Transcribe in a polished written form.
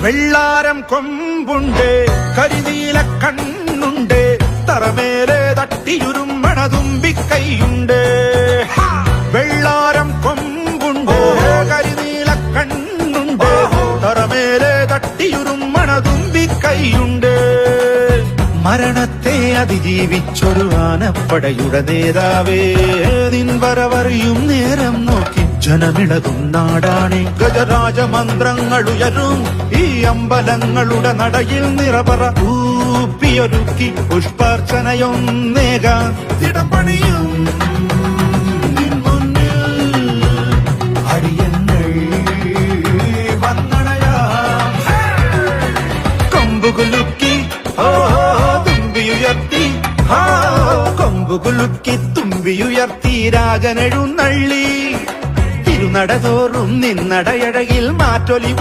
വെള്ളാരം കൊമ്പുണ്ട്, കരിനീല കണ്ണുണ്ട്, തറമേലെ തട്ടിയുരുമ്മണ തുമ്പിക്കൈയുണ്ട്. വെള്ളാരം കൊമ്പുണ്ട്, കരിനീല കണ്ണുണ്ട്, തറമേലെ തട്ടിയുരുമ്മണ തുമ്പിക്കൈയുണ്ട്. മരണത്തെ അതിജീവിച്ചൊരു ആനപ്പടയുടെ നേതാവേ, നിൻ വരവറിയും നേരം നോക്കി ജനമിളകും നാടാണ്. ഗജരാജമന്ത്രങ്ങളുയരും ഈ അമ്പലങ്ങളുടെ നടയിൽ നിറപറ ൂപ്പിയൊരുക്കി പുഷ്പാർച്ചനയൊന്നേകാൻ തിടം പണിയും അടിയങ്ങൾ വന്നണയാം. കൊമ്പുകുലുക്കി തുമ്പിയുയർത്തി, കൊമ്പുകുലുക്കി തുമ്പിയുയർത്തി രാഗനെഴുന്നള്ളി. തിരുനടതോറും നിന്നടയഴകിൽ മാറ്റൊലി